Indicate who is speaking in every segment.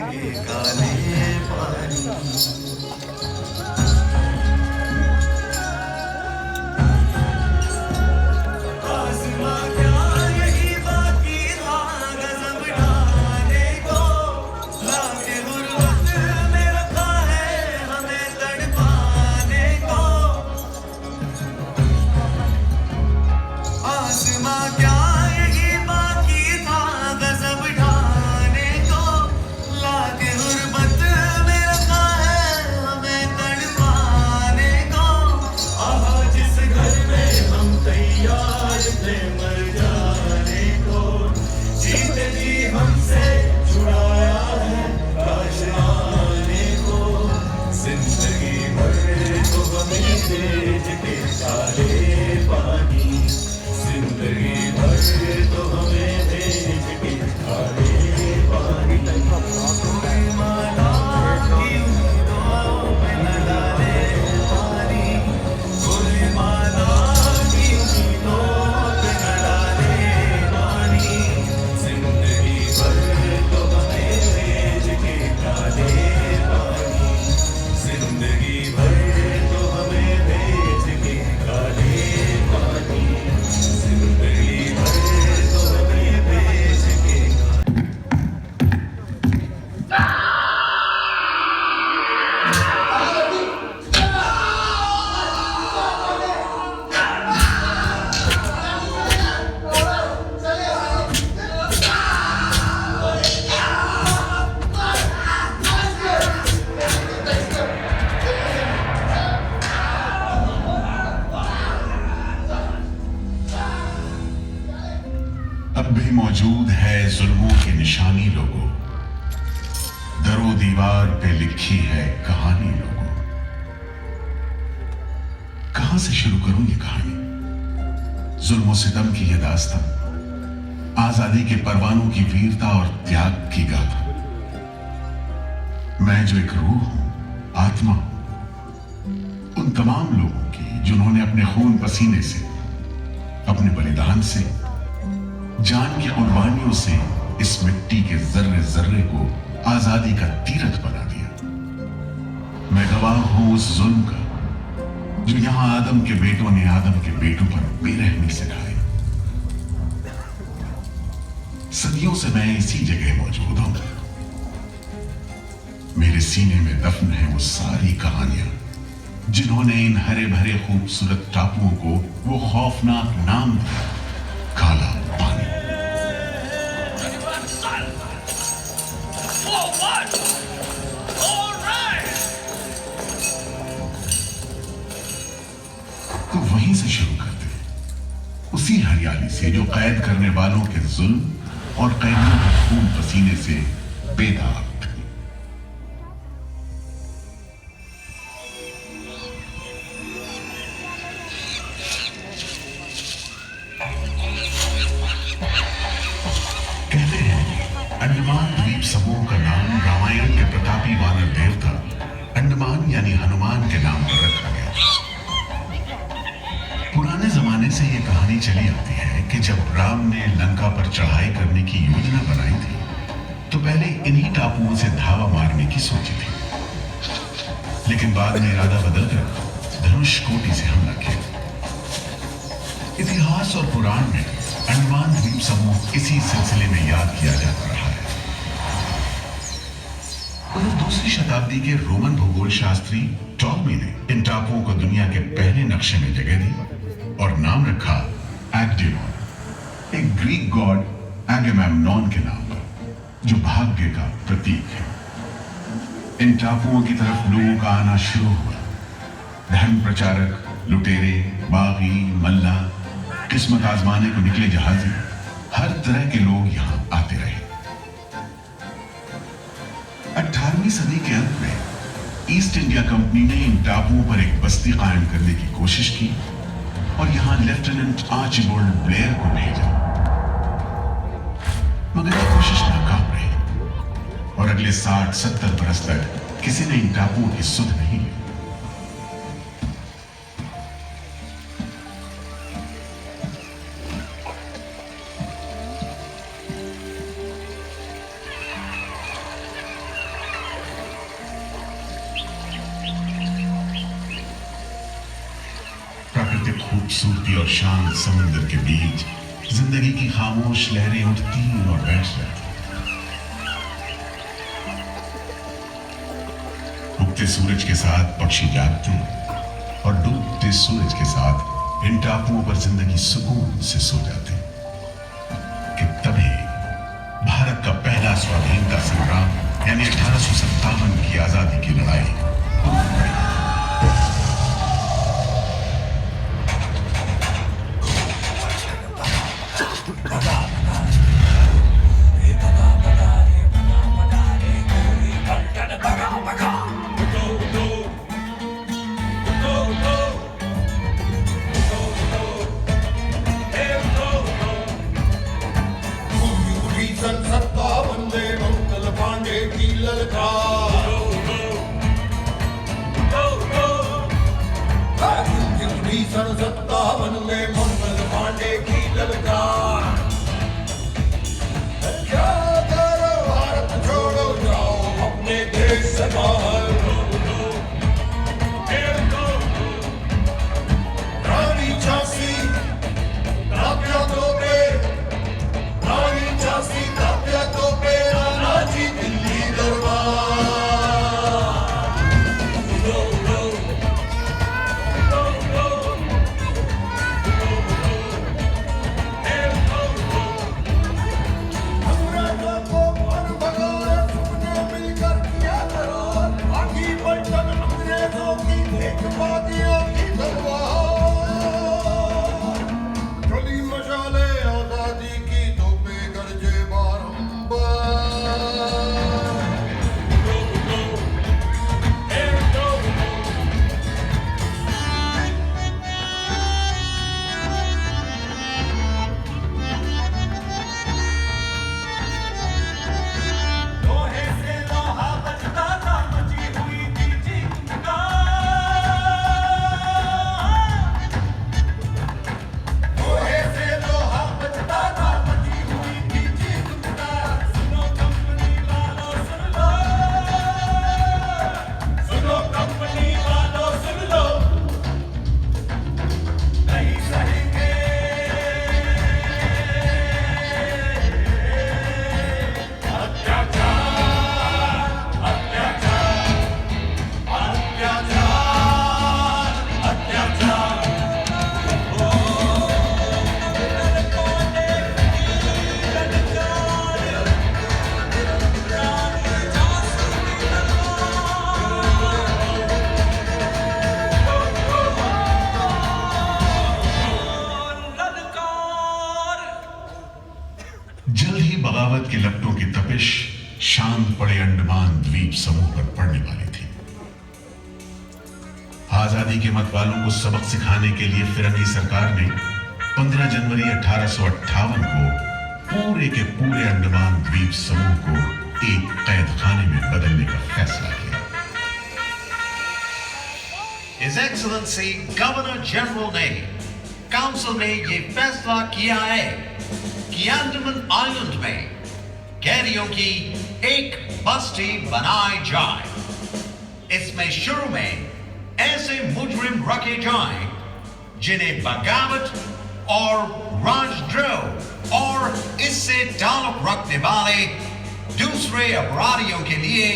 Speaker 1: काले पानी। आसमां क्या यही बाकी था गजब ढाने को, लाके गुर्बत में रखा है हमें तड़पाने को। आसमां क्या यही बाकी था गजब ढाने को, लाके गुर्बत में रखा है हमें तड़पाने को। आह जिस घर में हम तैयार थे मर जाने को, जीते जी हमसे छुड़ाया है काश आने को। जिंदगी भर तो हमें भेज के काले पानी, जिंदगी भर तो हमें भेज के काले पानी। कोई माला की उम्मीदों पे न डाले पानी, कोई माला की उम्मीदों पे न डाले पानी। जिंदगी भर तो हमें भेज के काले पानी, जिंदगी भर तो हमें भेज के काले पानी। जिंदगी भर तो हमें भेज के
Speaker 2: अब भी मौजूद है जुल्मों की निशानी लोगों, दरो दीवार पे लिखी है कहानी लोगों। कहां से शुरू करूं ये कहानी? जुल्मों सितम की ये दास्तां, आजादी के परवानों की वीरता और त्याग की गाथा। मैं जो एक रूह हूं, आत्मा हूं, उन तमाम लोगों की जिन्होंने अपने खून पसीने से, अपने बलिदान से, जान की कुर्बानियों से इस मिट्टी के जर्रे जर्रे को आजादी का तीरथ बना दिया। मैं गवाह हूं उस जुल्म का जो यहां आदम के बेटों ने आदम के बेटों पर बेरहमी से ढाई। सदियों से मैं इसी जगह मौजूद हूं। मेरे सीने में दफन है वो सारी कहानियां जिन्होंने इन हरे भरे खूबसूरत टापुओं को वो खौफनाक नाम दिया, काला पानी। तो वहीं से शुरू करते हैं, उसी हरियाली से जो कैद करने वालों के जुल्म और कैदियों के खून पसीने से बेदाग थी। कहते हैं अंडमान द्वीप समूह का नाम रामायण के प्रतापी वानर देवता अंडमान यानी हनुमान के नाम पर रखा गया। पुराने जमाने से यह कहानी चली आती है कि जब राम ने लंका पर चढ़ाई करने की योजना बनाई थी तो पहले इन्हीं टापुओं से धावा मारने की सोची थी, लेकिन बाद में इरादा बदलकर धनुष कोटि से हमला किया। इतिहास और पुराण में अंडमान द्वीप समूह इसी सिलसिले में याद किया जाता रहा है। उधर दूसरी शताब्दी के रोमन भूगोल शास्त्री टॉलमी ने इन टापुओं को दुनिया के पहले नक्शे में जगह दी और नाम रखा एग्डियन, एक ग्रीक गॉड एगेमेम्नॉन के नाम पर, जो भाग्य का प्रतीक है। इन टापुओं की तरफ लोगों का आना शुरू हुआ। धर्म प्रचारक, लुटेरे, बागी, मल्ला, किस्मत आजमाने को निकले जहाजी, हर तरह के लोग यहां आते रहे। 18वीं सदी के अंत में ईस्ट इंडिया कंपनी ने इन टापुओं पर एक बस्ती कायम करने की कोशिश की और यहां लेफ्टिनेंट आर्चिबाल्ड ब्लेयर को भेजा, मगर यह कोशिश नाकाम रही और अगले 60-70 बरस तक किसी ने इन टापुओं की सुध नहीं ली। खूबसूरती और शांत समुद्र के बीच जिंदगी की खामोश लहरें उठती और बैठ जाती। उगते सूरज के साथ पक्षी जागते और डूबते सूरज के साथ इन टापुओं पर जिंदगी सुकून से सो जाती। कि तभी भारत का पहला स्वाधीनता संग्राम यानी 1857 की आजादी की लड़ाई बगावत की लपटों की तपिश शांत पड़े अंडमान द्वीप समूह पर पड़ने वाली थी। आजादी के मतवालों को सबक सिखाने के लिए फिरंगी सरकार ने 15 जनवरी 1858 को पूरे के पूरे अंडमान द्वीप समूह को एक कैद खाने में बदलने का फैसला किया।
Speaker 3: His Excellency गवर्नर जनरल ने काउंसिल में यह फैसला किया है कि अंडमान आइलैंड में कैदियों की एक बस्ती बनाई जाए। इसमें शुरू में ऐसे मुजरिम रखे जाएं जिन्हें बगावत और राजद्रोह और इससे ताल्लुक रखने वाले दूसरे अपराधियों के लिए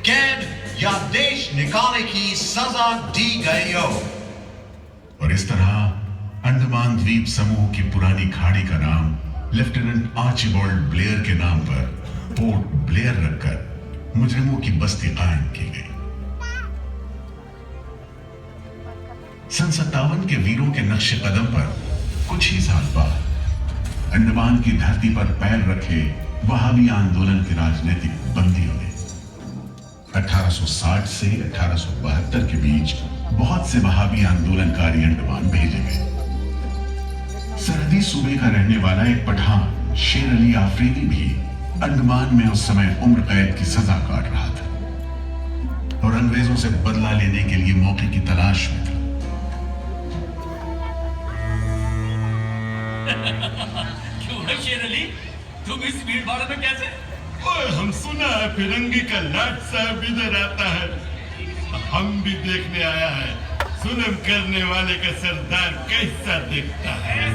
Speaker 3: कैद या देश निकाले की सजा दी गई हो।
Speaker 2: और इस तरह अंडमान द्वीप समूह की पुरानी खाड़ी का नाम लेफ्टिनेंट आर्चिबाल्ड ब्लेयर के नाम पर पोर्ट ब्लेयर रखकर मुजरिमों की बस्ती कायम की गई। सन 57 के वीरों के नक्शे कदम पर कुछ ही साल बाद अंडमान की धरती पर पैर रखे वहाबी आंदोलन के राजनीतिक बंदियों ने 1860 से 1872 के बीच बहुत से वहाबी आंदोलनकारी अंडमान भेजे गए। सरहदी सूबे का रहने वाला एक पठान शेर अली आफरीदी भी अंडमान में उस समय उम्र कैद की सजा काट रहा था और अंग्रेजों से बदला लेने के लिए मौके की तलाश में था।
Speaker 4: क्यों है शेर अली, तुम इस भीड़ भाड़ में कैसे?
Speaker 5: ओए, हम सुना है फिरंगी का लाट साहब इधर आता है, हम भी देखने आया है। जुल्म करने वाले का सरदार कैसा दिखता है?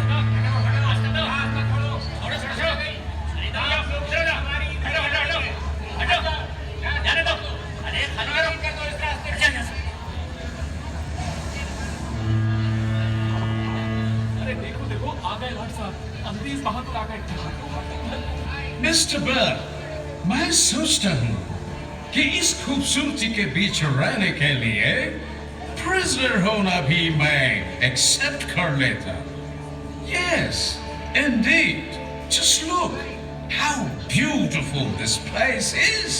Speaker 6: मिस्टर बर, मैं सोचता हूँ कि इस खूबसूरती के बीच रहने के लिए प्रिजनर होना भी मैं एक्सेप्ट कर लेता। Yes, indeed. Just look how beautiful this place is.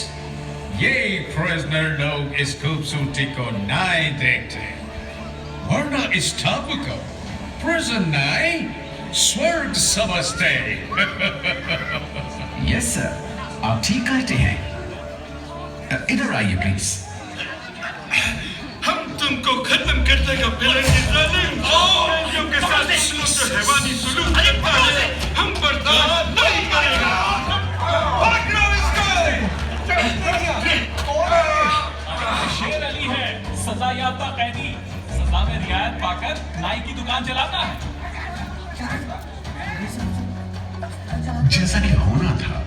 Speaker 6: ये प्रिजनर लोग इस खूबसूरती को नहीं देखते, वरना इस टापू को प्रिजन नहीं स्वर्ग समझते।
Speaker 7: यस सर, आप ठीक कहते हैं। इधर आइए प्लीज।
Speaker 5: हम तुमको खत्म कर देगा बिलंदी जालिम। कैदियों के साथ शुरू हैवानी सुलूक करता है, हम बर्दाश्त नहीं करेगा। पकड़ो इसको।
Speaker 4: शेर अली है सजा याफ्ता कैदी, सजा में रियायत पाकर नाई की दुकान चलाता है।
Speaker 2: जैसा कि होना था,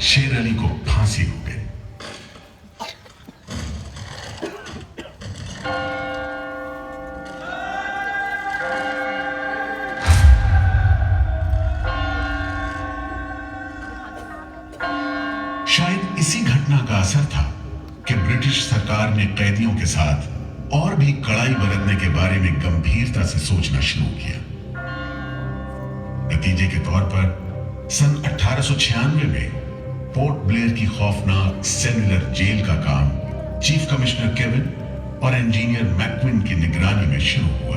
Speaker 2: शेर अली को फांसी हो गई। शायद इसी घटना का असर था कि ब्रिटिश सरकार ने कैदियों के साथ और भी कड़ाई बरतने के बारे में गंभीरता से सोचना शुरू किया। नतीजे के तौर पर सन 1896 में पोर्ट ब्लेयर की खौफनाक सेलुलर जेल का काम चीफ कमिश्नर केविन और इंजीनियर मैक्विन की निगरानी में शुरू हुआ।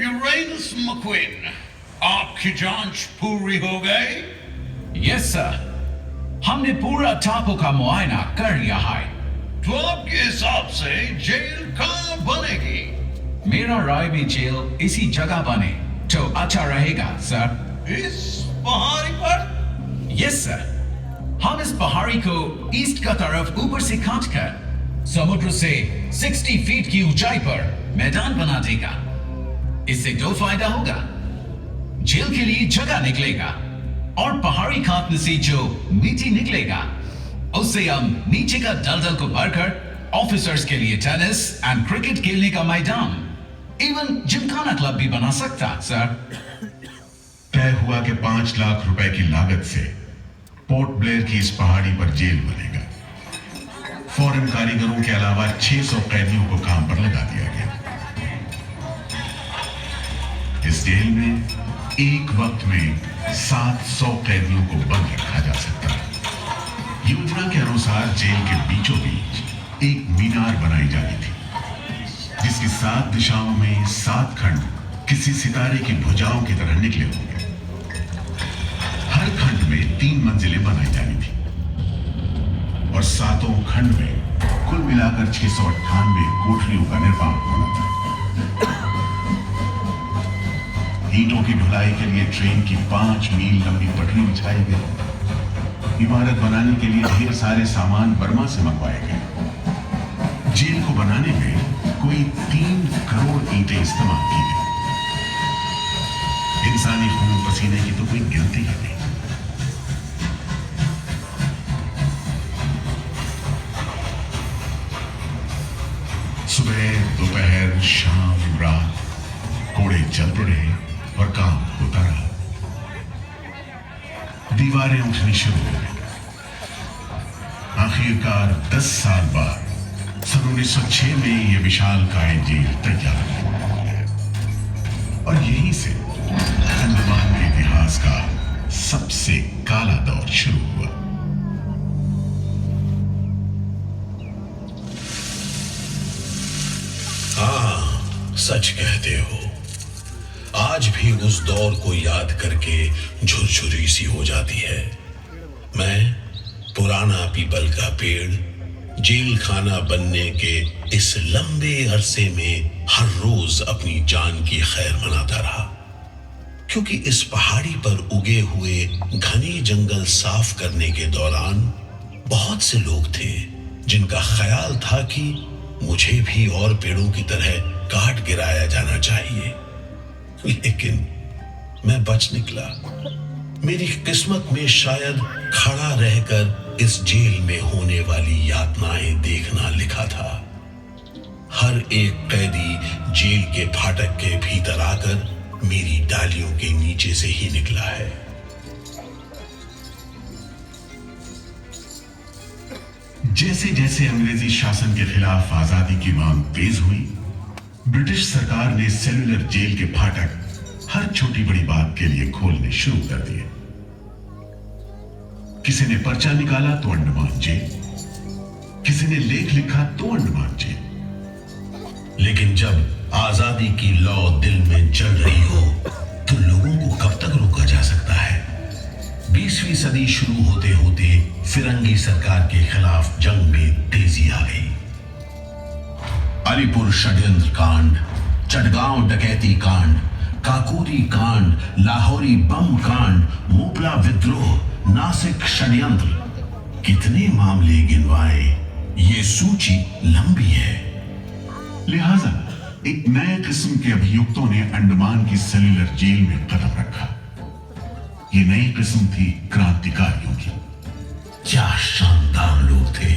Speaker 3: यूरेनस मैक्विन, आपकी जांच पूरी हो गई?
Speaker 7: यस सर, हमने पूरा टापू का मुआयना कर लिया है।
Speaker 3: तो आपके हिसाब से जेल कहाँ बनेगी?
Speaker 7: मेरा राय में जेल इसी जगह बने तो अच्छा रहेगा सर।
Speaker 3: इस पहाड़ी पर?
Speaker 7: यस सर, हम इस पहाड़ी को ईस्ट का तरफ ऊपर से काटकर समुद्र से 60 फीट की ऊंचाई पर मैदान बना देगा। इससे दो फायदा होगा, जेल के लिए जगह निकलेगा और पहाड़ी काटने से जो मिट्टी निकलेगा उससे हम नीचे का दलदल को भरकर ऑफिसर्स के लिए टेनिस एंड क्रिकेट खेलने का मैदान, इवन जिमखाना क्लब भी बना सकता सर।
Speaker 2: तय हुआ कि 5 लाख रुपए की लागत से पोर्ट ब्लेयर की इस पहाड़ी पर जेल बनेगा। फॉरेन कारीगरों के अलावा 600 कैदियों को काम पर लगा दिया गया। इस जेल में एक वक्त में 700 कैदियों को बंद रखा जा सकता है। योजना के अनुसार जेल के बीचों बीच एक मीनार बनाई जानी थी, जिसकी 7 दिशाओं में 7 खंड किसी सितारे की भुजाओं की तरह निकले होंगे। हर खंड में 3 मंजिलें बनाई जानी थी और 7 खंड में कुल मिलाकर 698 कोठरियों का निर्माण होना था। ईंटों की ढुलाई के लिए ट्रेन की 5 मील लंबी पटरी बिछाई गई। इमारत बनाने के लिए ढेर सारे सामान बर्मा से मंगवाए गए। जेल को बनाने में कोई 3 करोड़ ईंटें इस्तेमाल की गई। इंसानी खून पसीने की तो कोई गिनती ही नहीं। सुबह, दोपहर, शाम, रात कोड़े चल पड़े और काम होता रहा। दीवारें उठनी शुरू हो गई। आखिरकार 10 साल बाद सन 1906 में यह विशालकाय जेल तैयार हुई और यहीं से अंडमान के इतिहास का सबसे काला दौर शुरू हुआ।
Speaker 8: हाँ, सच कहते हो। आज भी उस दौर को याद करके झुरझुरी सी हो जाती है। मैं पुराना पीपल का पेड़ जेल खाना बनने के इस लंबे अरसे में हर रोज अपनी जान की खैर मनाता रहा, क्योंकि इस पहाड़ी पर उगे हुए घने जंगल साफ करने के दौरान बहुत से लोग थे जिनका ख्याल था कि मुझे भी और पेड़ों की तरह काट गिराया जाना चाहिए, लेकिन मैं बच निकला। मेरी किस्मत में शायद खड़ा रहकर इस जेल में होने वाली यातनाएं देखना लिखा था। हर एक कैदी जेल के फाटक के भीतर आकर मेरी डालियों के नीचे से ही निकला है।
Speaker 2: जैसे जैसे अंग्रेजी शासन के खिलाफ आजादी की मांग तेज हुई, ब्रिटिश सरकार ने सेलुलर जेल के फाटक हर छोटी बड़ी बात के लिए खोलने शुरू कर दिए। किसी ने पर्चा निकाला तो अंडमान जेल, किसी ने लेख लिखा तो अंडमान जेल।
Speaker 8: लेकिन जब आजादी की लौ दिल में जल रही हो तो लोगों को कब तक रोका जा सकता है? 20वीं सदी शुरू होते होते फिरंगी सरकार के खिलाफ जंग में तेजी आ गई। अलीपुर षड्यंत्र कांड, चटगांव डकैती कांड, काकोरी कांड, लाहौरी बम कांड, मोपला विद्रोह, नासिक षड्यंत्र, कितने मामले गिनवाए, ये सूची लंबी है।
Speaker 2: लिहाजा एक नए किस्म के अभियुक्तों ने अंडमान की सेल्युलर जेल में कदम रखा। ये नई किस्म थी क्रांतिकारियों की।
Speaker 8: क्या शानदार लोग थे,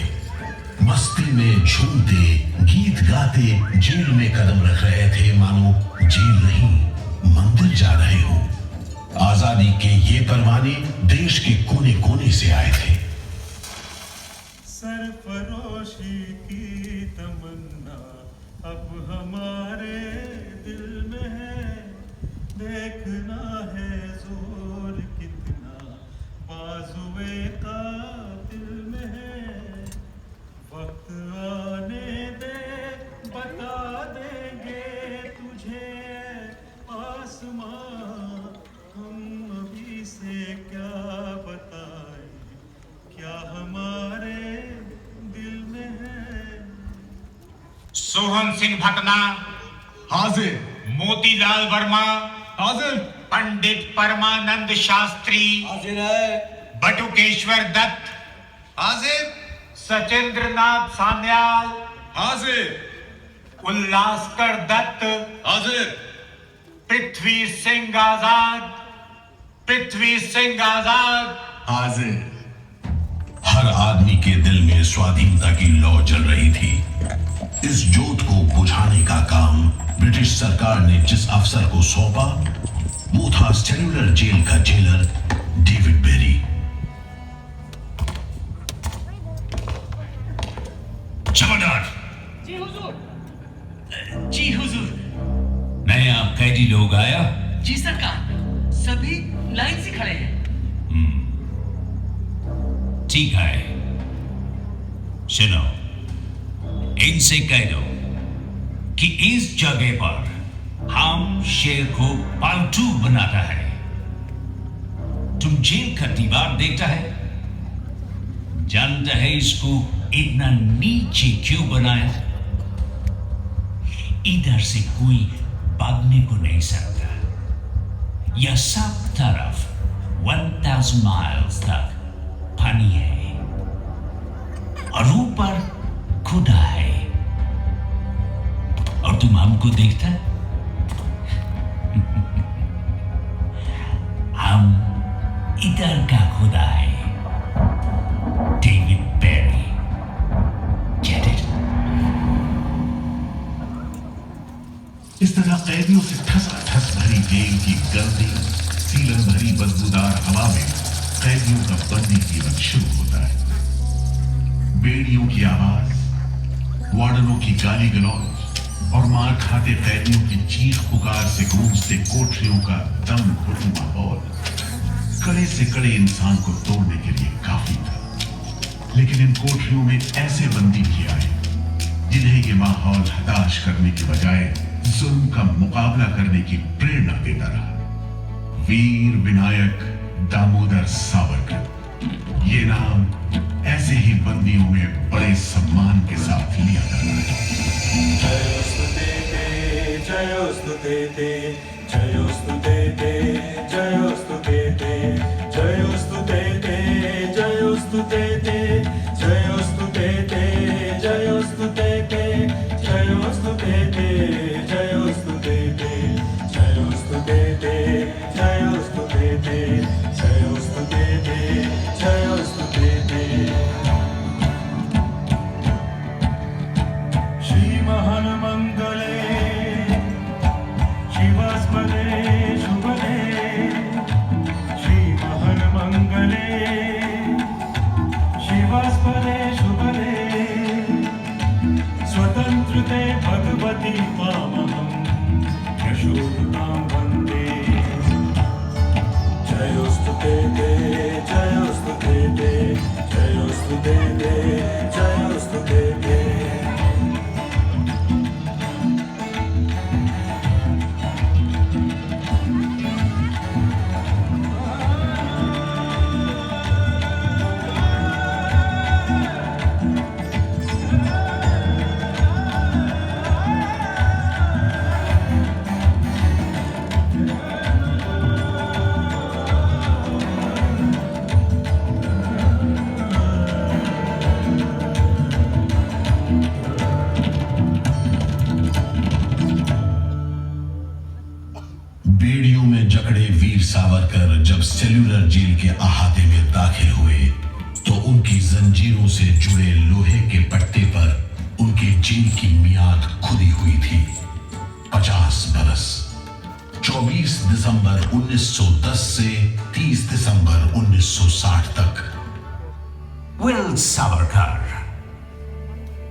Speaker 8: मस्ती में झूमते गीत गाते जेल में कदम रख रहे थे, मानो जेल नहीं मंदिर जा रहे हो। आजादी के ये परवाने देश के कोने कोने से आए थे।
Speaker 1: सरफरोशी की तमन्ना अब हमारे दिल में है, देखना है जोर कितना बाजुए का दिल में है। वक्त आने दे बता देंगे तुझे आसमां, हम अभी से क्या बताएं, क्या हमारे दिल में है।
Speaker 9: सोहन सिंह भटना
Speaker 5: हाजिर।
Speaker 9: मोतीलाल वर्मा
Speaker 5: हाजिर।
Speaker 9: पंडित परमानंद शास्त्री
Speaker 5: हाजिर है।
Speaker 9: बटुकेश्वर दत्त
Speaker 3: हाजिर।
Speaker 9: सचेंद्र नाथ सान्याल
Speaker 5: हाजिर।
Speaker 9: उल्लासकर दत्त
Speaker 5: हाजिर।
Speaker 9: पृथ्वी सिंह आजाद, पृथ्वी सिंह आजाद
Speaker 2: हाजिर।
Speaker 8: हर आदमी के दिल में स्वाधीनता की लौ जल रही थी। इस जोत को बुझाने का काम ब्रिटिश सरकार ने जिस अफसर को सौंपा वो था सेल्युलर जेल का जेलर डेविड बेरी।
Speaker 6: जमादार।
Speaker 4: जी हुजूर।
Speaker 7: जी हुजूर।
Speaker 6: नया कैदी लोग आया?
Speaker 7: जी सरकार, सभी लाइन से खड़े हैं।
Speaker 6: ठीक है, सुनो, इनसे कह दो कि इस जगह पर हम शेर को पालतू बनाता है। तुम जेल का दीवार देखता है, जानता है इसको इतना नीचे क्यों बनाया? इधर से कोई भागने को नहीं सकता। यह सब तरफ 1000 माइल्स तक पानी है और ऊपर खुदा है, और तुम हमको देखता? हम इधर का खुदा है, डेविड बेरी। Get it?
Speaker 2: इस तरह कैदियों से ठस भरी जेल की गंदी सीलन भरी बदबूदार हवा में कैदियों का बंदी जीवन शुरू होता है। बेड़ियों की आवाज, वार्डनों की गाली गलौज और मार खाते कैदियों की चीख पुकार से गूंजते कोठरियों का दम घुटू माहौल कड़े से कड़े इंसान को तोड़ने के लिए काफी था। लेकिन इन कोठरियों में ऐसे बंदी भी आए जिन्हें ये माहौल हताश करने की बजाय जुल्म का मुकाबला करने की प्रेरणा देता रहा। वीर विनायक दामोदर सावरकर, ये नाम ऐसे ही बंदियों में बड़े सम्मान के साथ लिया जाता है।
Speaker 1: जयोस्तु तेते, जयोस्तु तेते, जयोस्तु तेते, जयोस्तु तेते, जयोस्तु तेते, जयोस्तु तेते, जयोस्तु तेते, पतितामहं यशोधतां वन्दे जयोस्तु ते ते जयोस्तु ते ते जयोस्तु ते ते जयोस्तु ते ते
Speaker 8: बेड़ियों में जकड़े वीर सावरकर जब सेल्यूलर जेल के अहाते में दाखिल हुए तो उनकी जंजीरों से जुड़े लोहे के पट्टे पर उनके जेल की मियाद खुदी हुई थी 50 बरस। 24 दिसंबर 1910 से 30 दिसंबर 1960 तक।
Speaker 7: वेल सावरकर,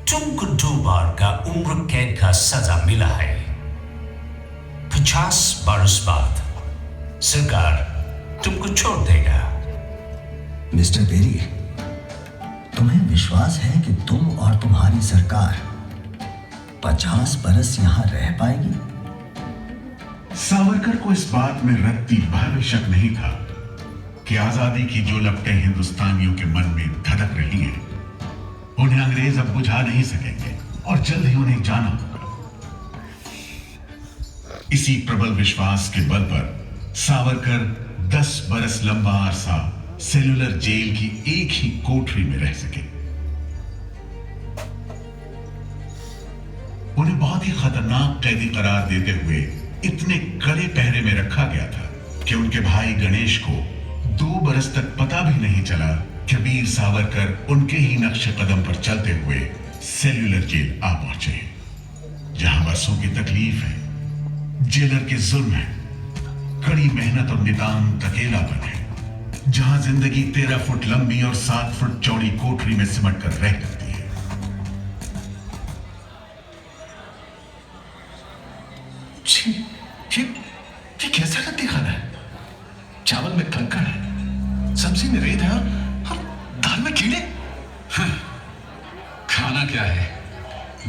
Speaker 7: तुमको 2 बार का उम्र कैद का सजा मिला है। 50 बरस बाद सरकार तुमको छोड़ देगा।
Speaker 10: मिस्टर बेरी, तुम्हें विश्वास है कि तुम और तुम्हारी सरकार 50 बरस यहां रह पाएगी?
Speaker 2: सावरकर को इस बात में रत्ती भर भी शक नहीं था कि आजादी की जो लपटें हिंदुस्तानियों के मन में धधक रही हैं, उन्हें अंग्रेज अब बुझा नहीं सकेंगे और जल्द ही उन्हें जाना होगा। इसी प्रबल विश्वास के बल पर सावरकर 10 बरस लंबा अरसा सेल्यूलर जेल की एक ही कोठरी में रह सके। उन्हें बहुत ही खतरनाक कैदी करार देते हुए इतने कड़े पहरे में रखा गया था कि उनके भाई गणेश को 2 बरस तक पता भी नहीं चला कि वीर सावरकर उनके ही नक्शे कदम पर चलते हुए सेल्यूलर जेल आ पहुंचे, जहां बरसों की तकलीफ है, जेलर के जुल्म है, कड़ी मेहनत और नितांत अकेलापन है, जहां जिंदगी 13 फुट लंबी और 7 फुट चौड़ी कोठरी में सिमट कर रह जाती है।
Speaker 8: ये कैसा रद्दी खाना है? चावल में कंकड़ है, सब्जी में रेत है और दाल में कीड़े।
Speaker 6: खाना क्या है?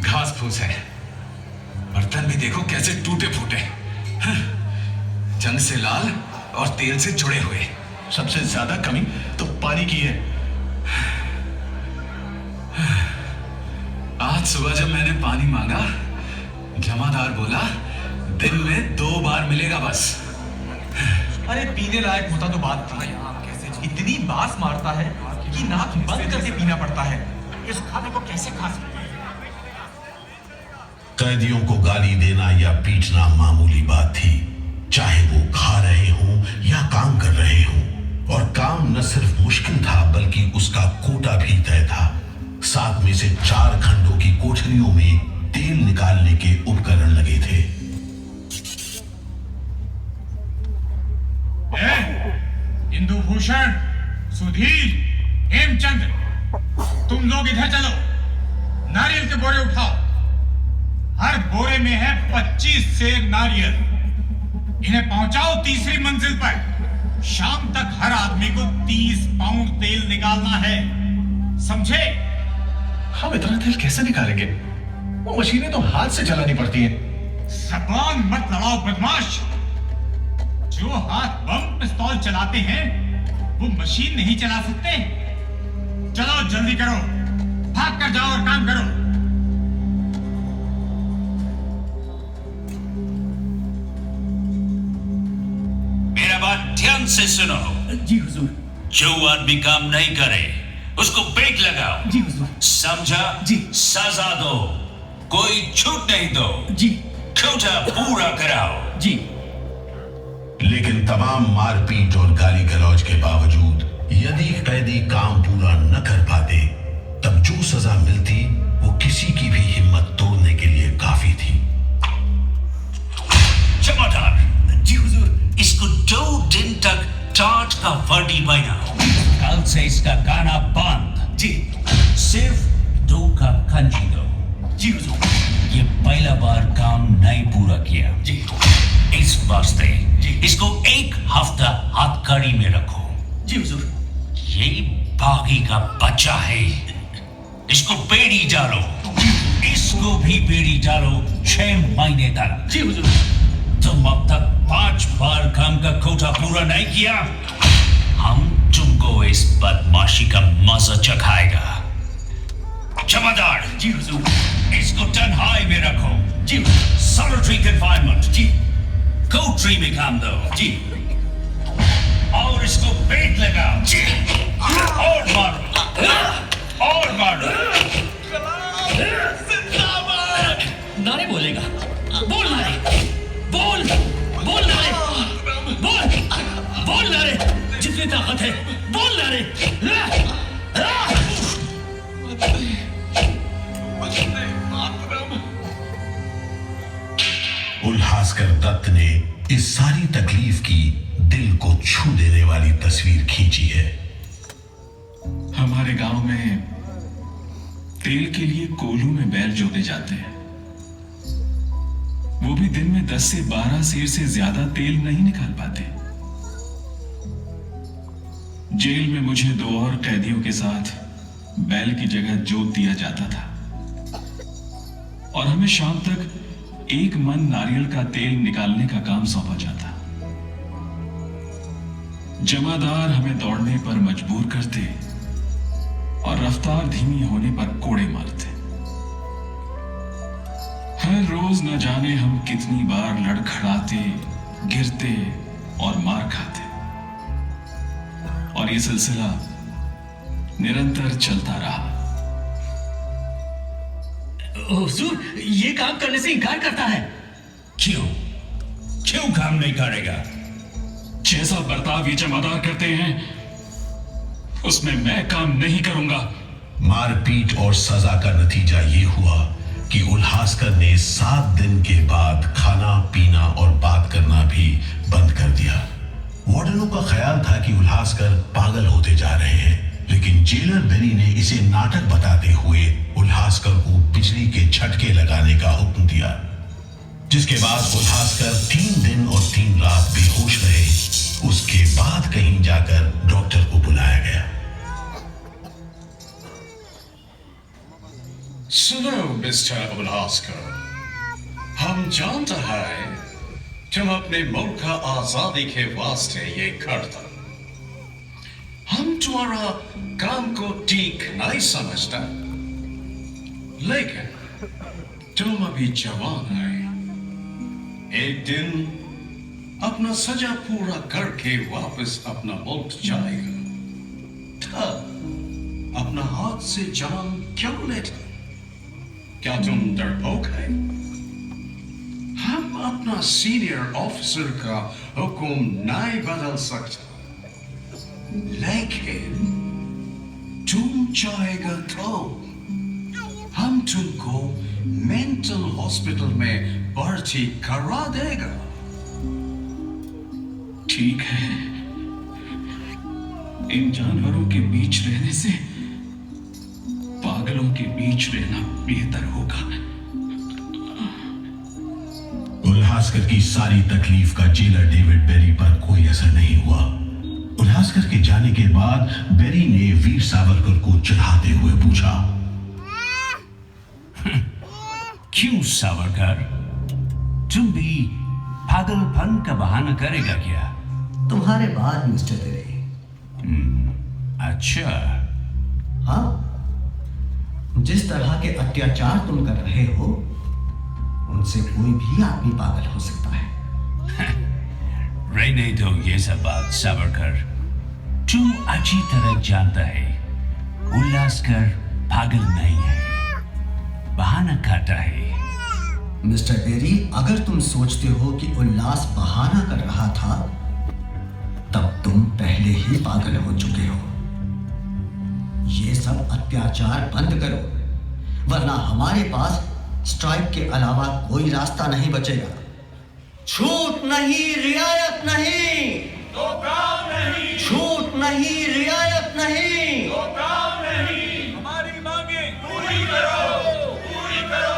Speaker 6: घास फूस है। बर्तन भी देखो कैसे टूटे फूटे, जंग से लाल और तेल से जुड़े हुए।
Speaker 8: सबसे ज्यादा कमी तो पानी की है।
Speaker 6: आज सुबह जब मैंने पानी मांगा, जमादार बोला दिन में 2 बार मिलेगा बस।
Speaker 4: अरे पीने लायक होता तो बात थी, इतनी बास मारता है कि नाक बंद करके पीना पड़ता है। इस खाने को कैसे खा सकते हैं?
Speaker 8: कैदियों को गाली देना या पीटना मामूली बात थी, चाहे वो खा रहे हों या काम कर रहे हों। और काम न सिर्फ मुश्किल था बल्कि उसका कोटा भी तय था। 7 में से 4 खंडों की कोठरियों में तेल निकालने के उपकरण लगे थे।
Speaker 9: इंदु भूषण, सुधीर, हेमचंद, तुम लोग इधर चलो, नारियल के बोरे उठाओ। हर बोरे में है 25 सेर नारियल। इन्हें पहुंचाओ तीसरी मंजिल पर। शाम तक हर आदमी को 30 पाउंड तेल निकालना है, समझे?
Speaker 8: हम इतना तेल कैसे निकालेंगे? वो मशीनें तो हाथ से चलानी पड़ती हैं।
Speaker 9: जबान मत लड़ाओ बदमाश। जो हाथ बम पिस्तौल चलाते हैं वो मशीन नहीं चला सकते। चलो जल्दी करो, भाग कर जाओ और काम करो।
Speaker 11: मेरा बात ध्यान से सुनो।
Speaker 10: जी हुजूर।
Speaker 11: जो आदमी काम नहीं करे उसको ब्रेक लगाओ।
Speaker 10: जी हुजूर।
Speaker 11: समझा?
Speaker 10: जी।
Speaker 11: सजा दो, कोई छूट नहीं दो।
Speaker 10: जी।
Speaker 11: कोटा पूरा कराओ।
Speaker 10: जी।
Speaker 8: लेकिन तमाम मारपीट और गाली गलौज के बावजूद यदि कैदी काम पूरा न कर पाते, तब जो सजा मिलती वो किसी की भी हिम्मत तोड़ने के लिए काफी थी।
Speaker 11: जमादार।
Speaker 10: जी हुजूर।
Speaker 11: इसको 2 दिन तक टाट का वर्दी बनाओ।
Speaker 7: कल से इसका गाना बंद।
Speaker 10: जी।
Speaker 7: सिर्फ 2 कप कंजी दो।
Speaker 10: जी हुजूर।
Speaker 7: ये पहला बार
Speaker 11: का बच्चा है। इसको बेड़ी डालो, इसको भी बेड़ी डालो 6 महीने तक।
Speaker 9: जी हुजूर।
Speaker 11: तुम अब तक 5 बार काम का कोटा पूरा नहीं किया, हम तुमको इस बदमाशी का मजा चखाएगा। जमादार
Speaker 9: जी हुजूर।
Speaker 11: इसको तन्हाई में रखो।
Speaker 9: जी
Speaker 11: सॉलिटरी कन्फाइनमेंट।
Speaker 9: जी
Speaker 11: कोठरी में काम दो।
Speaker 9: जी
Speaker 11: और इसको पेट लगाओ। जी और मारो, और मारो।
Speaker 9: नारे बोलेगा। बोल नारे, बोल बोल नारे, बोल बोल नारे, जितनी ताकत है बोल नारे।
Speaker 8: उल्हासकर दत्त ने इस सारी तकलीफ की दिल को छू देने वाली तस्वीर खींची है।
Speaker 6: हमारे गांव में तेल के लिए कोल्हू में बैल जोते जाते हैं। वो भी दिन में 10 से 12 सेर से ज्यादा तेल नहीं निकाल पाते। जेल में मुझे 2 और कैदियों के साथ बैल की जगह जोत दिया जाता था और हमें शाम तक 1 मन नारियल का तेल निकालने का काम सौंपा जाता। जमादार हमें दौड़ने पर मजबूर करते और रफ्तार धीमी होने पर कोड़े मारते। हर रोज न जाने हम कितनी बार लड़खड़ाते, गिरते और मार खाते, और ये सिलसिला निरंतर चलता रहा।
Speaker 9: हुजूर, ये काम करने से इनकार करता है।
Speaker 11: क्यों क्यों काम नहीं करेगा?
Speaker 6: जैसा बर्ताव ये जमादार करते हैं उसमें मैं काम नहीं करूंगा।
Speaker 8: मारपीट और सजा का नतीजा ये हुआ कि उल्हासकर ने 7 दिन के बाद खाना पीना और बात करना भी बंद कर दिया। वार्डनों का ख्याल था कि उल्हासकर पागल होते जा रहे हैं, लेकिन जेलर बेरी ने इसे नाटक बताते हुए उल्हासकर को बिजली के झटके लगाने का हुक्म दिया, जिसके बाद उल्हासकर 3 दिन और 3 रात बेहोश रहे। उसके बाद कहीं जाकर डॉक्टर को बुलाया गया।
Speaker 6: सुनो मिस्टर उल्हासकर, हम जानते हैं तुम अपने मुल्क का आजादी के वास्ते ये करते। हम तुम्हारा काम को ठीक नहीं समझते, लेकिन तुम अभी जवान है। एक दिन अपना सजा पूरा करके वापस अपना मुल्क जाएगा, तब अपना हाथ से जान क्यों लेते? क्या तुम डरपोक है? हम अपना सीनियर ऑफिसर का हुक्म नहीं बदल सकते, लेकिन तुम चाहेगा तो हम तुमको मेंटल हॉस्पिटल में भर्ती करा देगा। ठीक है, इन जानवरों के बीच रहने से पागलों के बीच रहना बेहतर होगा।
Speaker 8: उल्हासकर की सारी तकलीफ का जेलर डेविड बेरी पर कोई असर नहीं हुआ। उल्हासकर के जाने के बाद बेरी ने वीर सावरकर को चिढ़ाते हुए पूछा,
Speaker 11: क्यों सावरकर, तुम भी पागलपन का बहाना करेगा क्या?
Speaker 10: तुम्हारे बाद मिस्टर बेरी।
Speaker 11: अच्छा।
Speaker 10: हाँ, जिस तरह के अत्याचार तुम कर रहे हो उनसे कोई भी आदमी पागल हो सकता है।
Speaker 11: रहने दो ये सब बात सावरकर, तू अच्छी तरह जानता है उल्हासकर पागल नहीं है, बहाना खाता है।
Speaker 10: मिस्टर बेरी, अगर तुम सोचते हो कि उल्लास बहाना कर रहा था तब तुम पहले ही पागल हो चुके हो। ये सब अत्याचार बंद करो, वरना हमारे पास स्ट्राइक के अलावा कोई रास्ता नहीं बचेगा। छूट नहीं, रियायत नहीं,
Speaker 5: तो काम नहीं,
Speaker 10: छूट नहीं, रियायत नहीं,
Speaker 5: तो काम नहीं। हमारी मांगे पूरी करो, पूरी करो।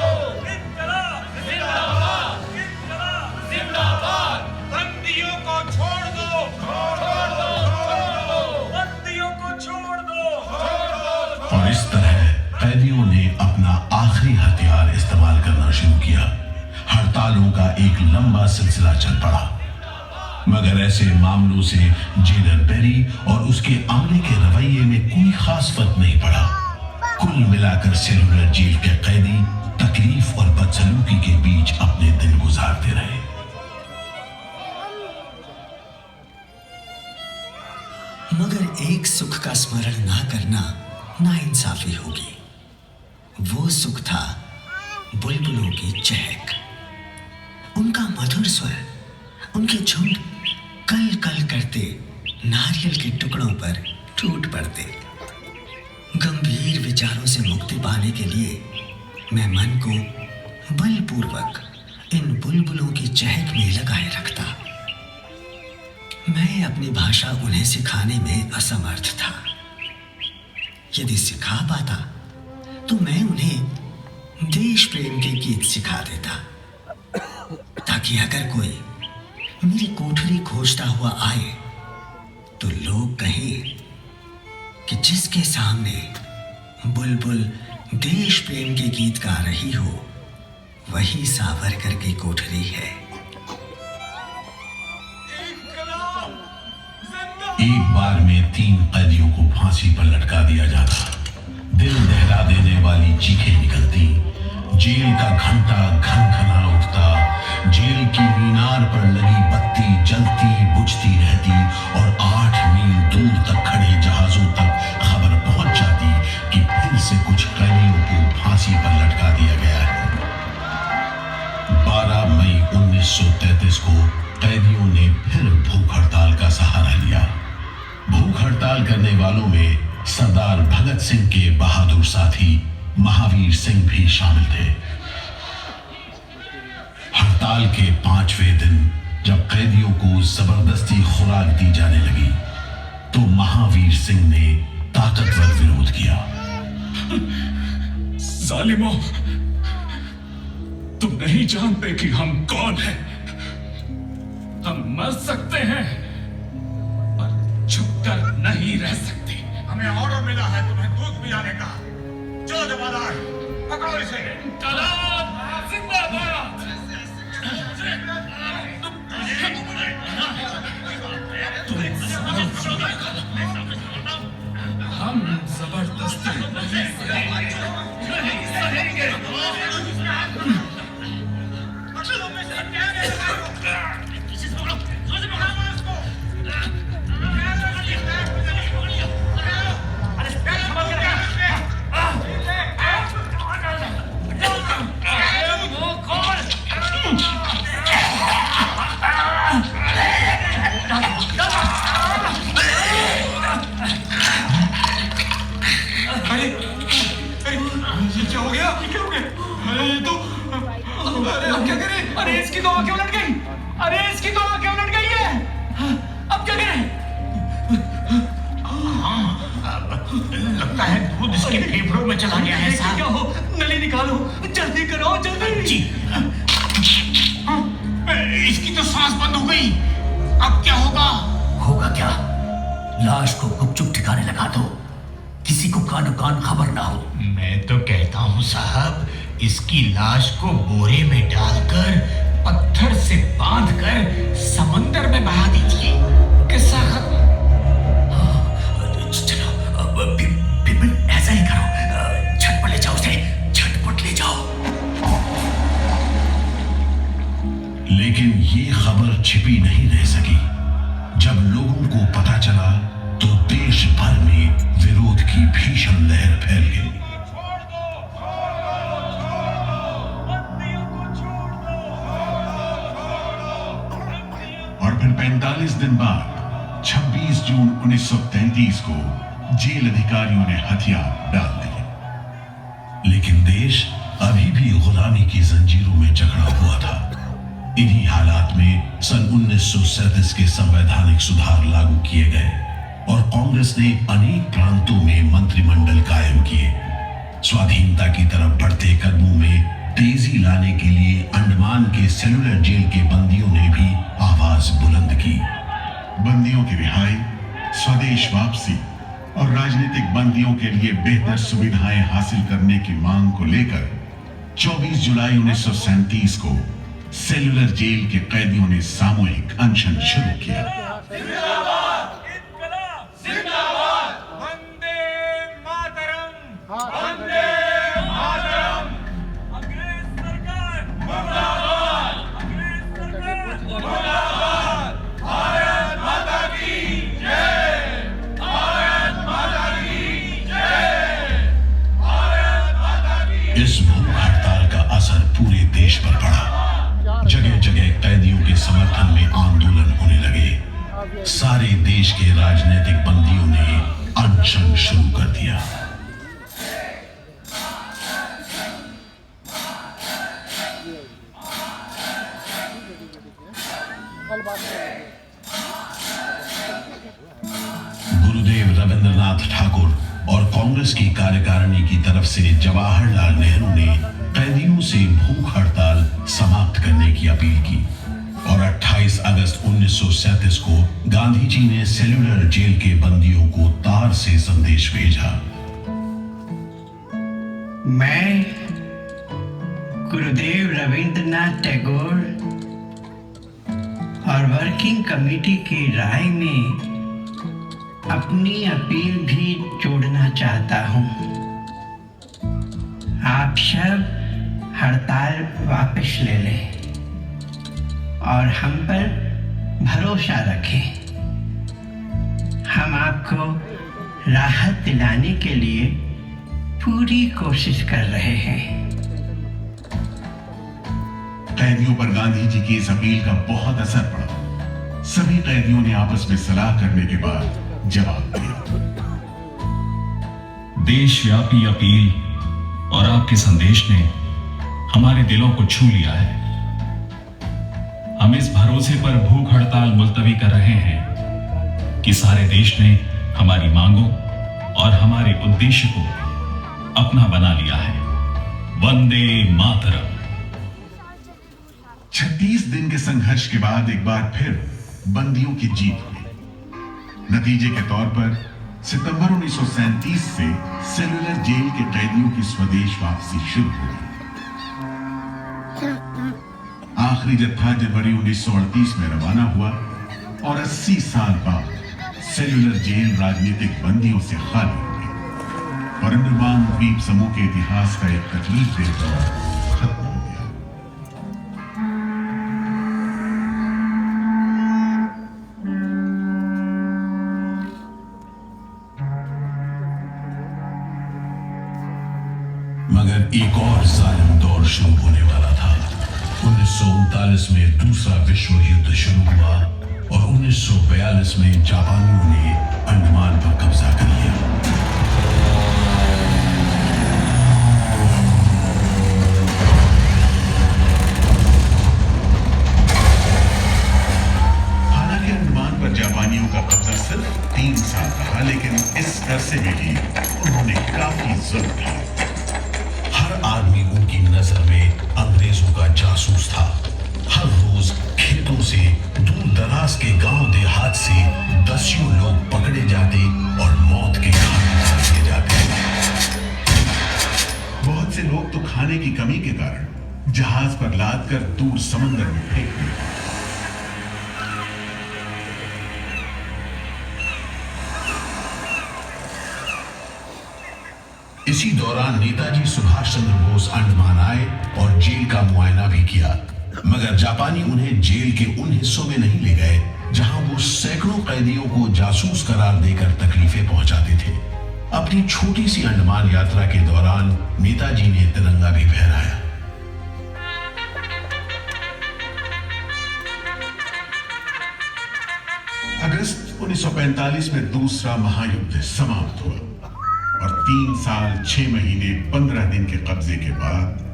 Speaker 5: जिंदाबाद, जिंदाबाद, जिंदाबाद। बंदियों को छोड़ दो, छोड़ दो, छोड़ दो। बंदियों को छोड़ दो, छोड़
Speaker 8: सालों का एक लंबा सिलसिला चल पड़ा, मगर ऐसे मामलों से जेलर बेरी और उसके अमले के रवैये में कोई खास फर्क नहीं पड़ा। कुल मिलाकर सेलुलर जेल के कैदी तकलीफ और बदसलूकी के बीच अपने दिन गुजारते रहे।
Speaker 10: मगर एक सुख का स्मरण ना करना नाइंसाफी होगी। वो सुख था बुलबुलों की चहक, उनका मधुर स्वर, उनके झुंड कल कल करते नारियल के टुकड़ों पर टूट पड़ते। गंभीर विचारों से मुक्ति पाने के लिए मैं मन को बलपूर्वक इन बुलबुलों की चहक में लगाए रखता। मैं अपनी भाषा उन्हें सिखाने में असमर्थ था। यदि सिखा पाता तो मैं उन्हें देश प्रेम के गीत सिखा देता, ताकि अगर कोई मेरी कोठरी खोजता हुआ आए तो लोग कहें कि जिसके सामने बुलबुल देश प्रेम के गीत गा रही हो वही सावरकर की कोठरी है।
Speaker 8: एक बार में 3 कैदियों को फांसी पर लटका दिया जाता। दिल दहला देने वाली चीखें निकलती, जेल का घंटा घनघना उठता, जेल की मीनार पर लगी बत्ती जलती बुझती रहती और 8 मील दूर तक खड़े जहाजों तक खबर पहुंच जाती कि फिर से कुछ कैदियों को फांसी पर लटका दिया गया है। 12 मई 1933 को कैदियों ने फिर भूख हड़ताल का सहारा लिया। भूख हड़ताल करने वालों में सरदार भगत सिंह के बहादुर साथी महावीर सिंह भी शामिल थे। हड़ताल के 5वें दिन जब कैदियों को जबरदस्ती खुराक दी जाने लगी तो महावीर सिंह ने ताकतवर विरोध किया।
Speaker 6: जालिमों, तुम नहीं जानते कि हम कौन हैं। हम मर सकते हैं पर छुपकर नहीं रह सकते।
Speaker 9: हमें ऑर्डर मिला है तुम्हें दूध पिलाने का। चलो जमादार, पकड़ो इसे। जिंदाबाद।
Speaker 6: हम जबरदस्ती नहीं सहेंगे।
Speaker 9: लगता है दूध इसके फेफड़ों में चला गया है साहब। क्या हो, नली निकालो, जल्दी करो, जल्दी। जी। इसकी तो सांस बंद हो गई, अब क्या होगा?
Speaker 10: होगा क्या? लाश को गुपचुप ठिकाने लगा दो, किसी को कानो कान खबर ना हो।
Speaker 9: मैं तो कहता हूँ साहब, इसकी लाश को बोरे में डालकर पत्थर से बांधकर समंदर में बहा दीजिए। किस्सा खत्म।
Speaker 10: बिपिन, ऐसा ही करो, झटपट ले जाओ उसे, झटपट ले जाओ।
Speaker 8: लेकिन ये खबर छिपी नहीं रह सकी। जब लोगों को पता चला तो देश भर में विरोध की भीषण लहर फैल गई। और फिर 45 दिन बाद 26 जून 1933 को जेल अधिकारियों ने हथियार डाल दिए। लेकिन देश अभी भी गुलामी की जंजीरों में जकड़ा हुआ था। इन्हीं हालात में सन 1937 के संवैधानिक सुधार लागू किए गए और कांग्रेस ने अनेक प्रांतों में मंत्रिमंडल कायम किए। स्वाधीनता की तरफ बढ़ते कदमों में तेजी लाने के लिए अंडमान के सेलुलर जेल के बंदियों ने भी आवाज बुलंद की। बंदियों की रिहाई, स्वदेश वापसी और राजनीतिक बंदियों के लिए बेहतर सुविधाएं हासिल करने की मांग को लेकर 24 जुलाई 1937 को
Speaker 2: सेल्यूलर जेल के कैदियों ने सामूहिक अनशन शुरू किया।
Speaker 9: वंदे मातरम, वंदे मातरम। अंग्रेज सरकार मुर्दाबाद, अंग्रेज सरकार मुर्दाबाद। भारत माता की जय, भारत माता की जय, भारत माता की।
Speaker 8: इस भूख हड़ताल का असर पूरे देश पर पड़ा। जगह जगह कैदियों के समर्थन में आंदोलन होने लगे। सारे देश के राजनीतिक बंदियों ने अनशन शुरू कर दिया। गुरुदेव रविंद्रनाथ ठाकुर और कांग्रेस की कार्यकारिणी की तरफ से जवाहरलाल नेहरू ने कैदियों से भूख हड़ताल समाप्त करने की अपील की और 28 अगस्त 1937 को गांधी जी ने सेल्यूलर जेल के बंदियों को तार से संदेश भेजा।
Speaker 12: मैं गुरुदेव रविंद्रनाथ टैगोर और वर्किंग कमेटी की राय में अपनी अपील भी जोड़ना चाहता हूं। आप सब हड़ताल वापस ले लें और हम पर भरोसा रखें। हम आपको राहत दिलाने के लिए पूरी कोशिश कर रहे हैं।
Speaker 2: कैदियों पर गांधी जी की इस अपील का बहुत असर पड़ा। सभी कैदियों ने आपस में सलाह करने के बाद जवाब दिया।
Speaker 13: देशव्यापी अपील और आपके संदेश ने हमारे दिलों को छू लिया है। हम इस भरोसे पर भूख हड़ताल मुलतवी कर रहे हैं कि सारे देश ने हमारी मांगों और हमारे उद्देश्य को अपना बना लिया है। वंदे मातरम।
Speaker 2: 36 दिन के संघर्ष के बाद एक बार फिर बंदियों की जीत हुई। नतीजे के तौर पर सितंबर 1937 से सेल्यूलर जेल के कैदियों की स्वदेश वापसी शुरू हुई। आखिरी जत्था जनवरी 1938 में रवाना हुआ और 80 साल बाद सेल्यूलर जेल राजनीतिक बंदियों से खाली हो गई और अंडमान द्वीप समूह के इतिहास का एक तकलीफदेह दौर खत्म हो गया।
Speaker 8: मगर एक और जालिम दौर शुरू होने वाला था। 1939 में दूसरा विश्व युद्ध शुरू हुआ और 1942 में जापानियों ने अंडमान पर कब्जा कर लिया।
Speaker 2: हालांकि अंडमान पर जापानियों का कब्जा सिर्फ 3 साल रहा, लेकिन इस अरसे में ही उन्होंने काफी जुल्म किया।
Speaker 8: हर आदमी उनकी नजर में अंग्रेजों का जासूस था। हर रोज खेतों से, दूर दराज के गांव देहात से दसियों लोग पकड़े जाते और मौत के घाट उतार दिए जाते।
Speaker 2: बहुत से लोग तो खाने की कमी के कारण जहाज पर लाद कर दूर समंदर में फेंक दिए।
Speaker 8: इसी दौरान नेताजी सुभाष चंद्र बोस अंडमान आए और जेल का मुआयना भी किया, मगर जापानी उन्हें जेल के उन हिस्सों में नहीं ले गए जहां वो सैकड़ों कैदियों को जासूस करार देकर तकलीफें पहुंचाते थे। अपनी छोटी सी अंडमान यात्रा के दौरान नेताजी ने तिरंगा भी फहराया।
Speaker 2: अगस्त 1945 में दूसरा महायुद्ध समाप्त हुआ और 3 साल 6 महीने 15 दिन के कब्जे के बाद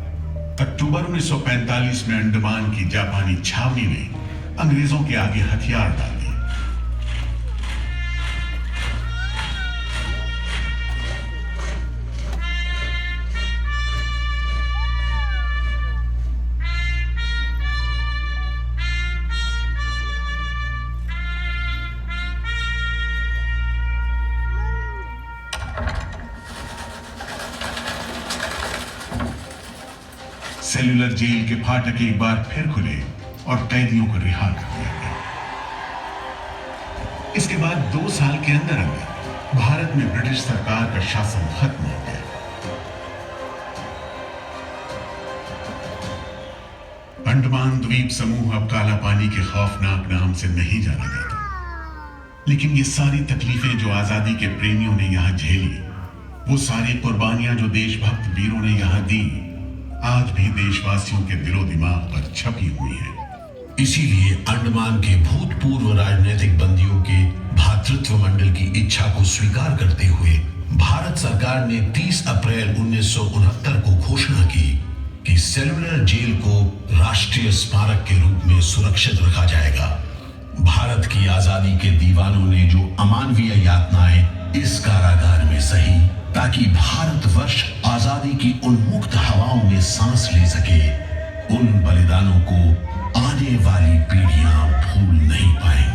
Speaker 2: अक्टूबर 1945 में अंडमान की जापानी छावनी ने अंग्रेजों के आगे हथियार डाल दिए। सेल्यूलर जेल के फाटक एक बार फिर खुले और कैदियों को रिहा कर दिया गया। इसके बाद 2 साल के अंदर अंदर भारत में ब्रिटिश सरकार का शासन खत्म हो गया। अंडमान द्वीप समूह अब काला पानी के खौफनाक नाम से नहीं जाना जाता, लेकिन ये सारी तकलीफें जो आजादी के प्रेमियों ने यहां झेली, वो सारी कुर्बानियां जो देशभक्त वीरों ने यहां दी, आज भी देशवासियों के दिलो दिमाग पर छपी हुई है।
Speaker 8: इसीलिए अंडमान के भूतपूर्व राजनीतिक बंदियों के भातृत्व मंडल की इच्छा को स्वीकार करते हुए भारत सरकार ने 30 अप्रैल 1969 को घोषणा की कि सेल्यूलर जेल को राष्ट्रीय स्मारक के रूप में सुरक्षित रखा जाएगा। भारत की आजादी के दीवानों ने जो अमानवीय यातनाएं इस कारागार में सही, ताकि भारतवर्ष आजादी की उन्मुक्त हवाओं में सांस ले सके, उन बलिदानों को आने वाली पीढ़ियां भूल नहीं पाएंगी।